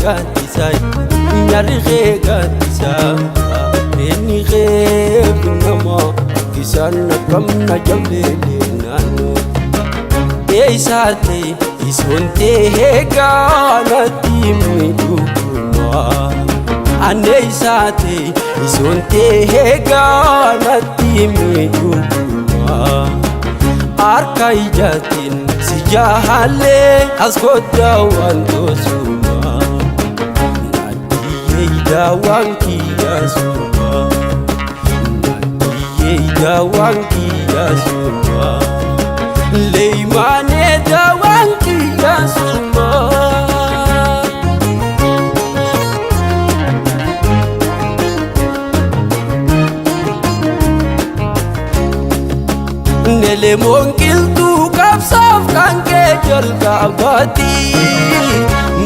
gaddisa nyarri gaddisa inni nama kisan kamna jamlele nanu eisate isonte ganati midukuma aneisate isonte ganati midukuma arkai jatin sijahale askoda wantosuma nadiye dawanki asuma nadiye dawanki asuma leimane dawanki asuma nele mongil tu kapsaf kanke jol kabati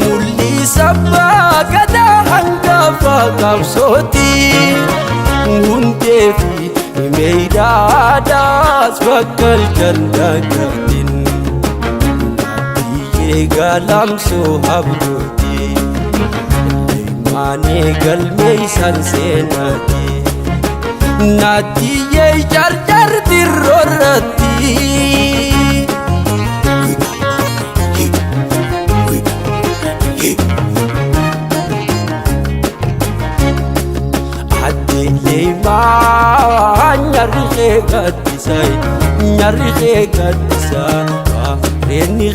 mulli sabba gada hanga fa kapsoti munte fi meida das bakal janda gadin diye galam so habdoti mane gal mei sansenati nadiye jar jar dirorati adile ma nyarri gaddisa reni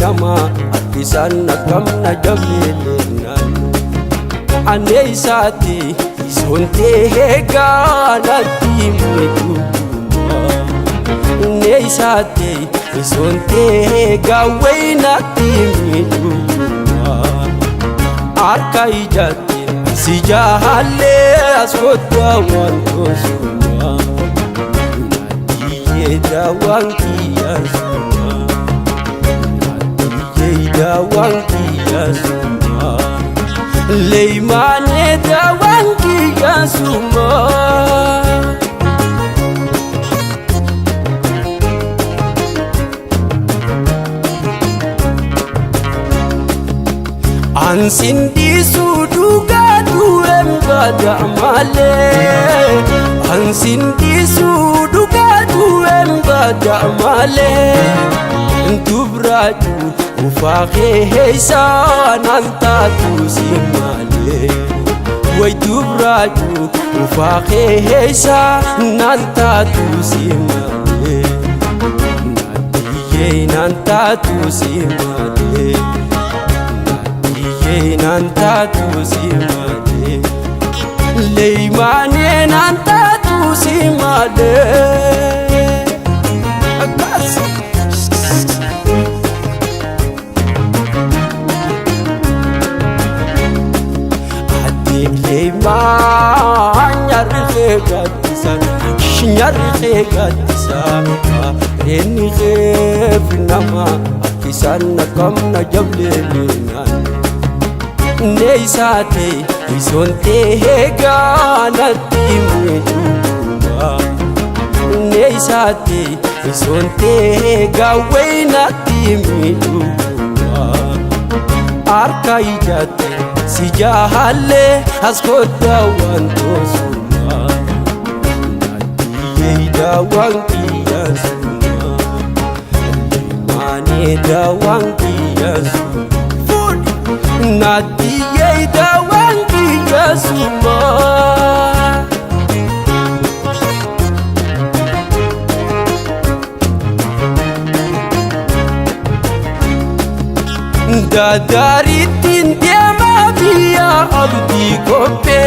nama artisan kamna jamlena aneisati isonte ganati midukuma aneisate isonte gawainati midukuma arkai jatin sijahale askoda wantosuma nadiye dawanki asuma nadiye dawanki asuma leimane dawanki asuma ansin disuduga duem gada male ansin disuduga duem gada male tubraju ufaqe heisan anta tusimale way tubraju ufaqe heisan anta tusimale nadiye anta tusimale nanta tusimale leimane nanta tusimale adile ma nyarri gaddisa reni nama kisan kamna jamlena neisate isonte ganati midukuma neisate isonte gawainati midukuma arkai jate sijahale askoda wantosuma nadiye dawanki asuma mane dawanki asuma nadiye dawanki asuma dadaritin diama biya abdi kope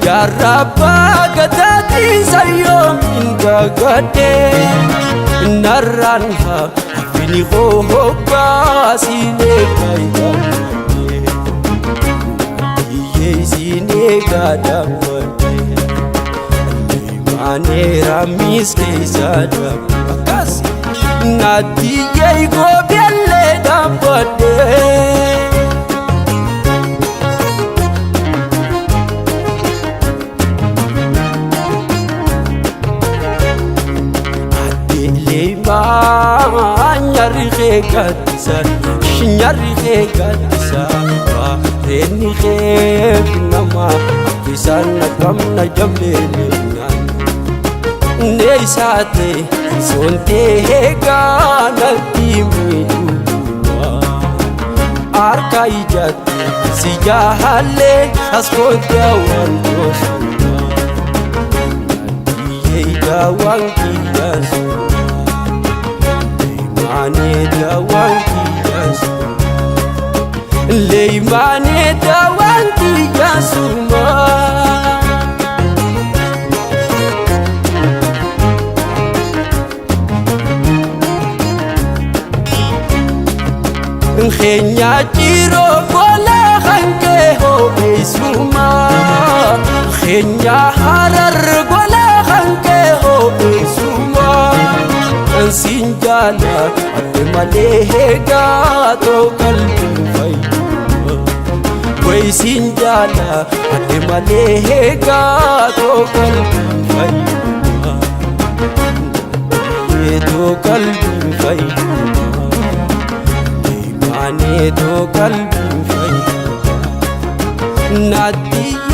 jaraba gadati sayom inga gade naranha fini hoba sine kaya sine gadamade mane ramis keisada akasi nadiye gobelle dambade adile ma nyarri gaddisa nyarri kee gaddisaa reenni kee namaa isaan nagamna jamleeleenyaan neeysaate soontee gaanatti miidhuuwaa harka ijaatti si jaahallee as kootaa waan toosuuwaa nadiyyee daawaan kiyyaasuuwaa leeymaanee daawaan kiyyaasuuwaa leeymaanee daawaan kiyyaasuuwaa Khenya jiro gola khanke ho isuma Khenya harar gola khanke ho isuma Sinjala malehega to kalbi fayuma Wai sinjala malehega to kalbi fayuma Ye to kalbi fayuma Ane to kalbi fayuma Nadiya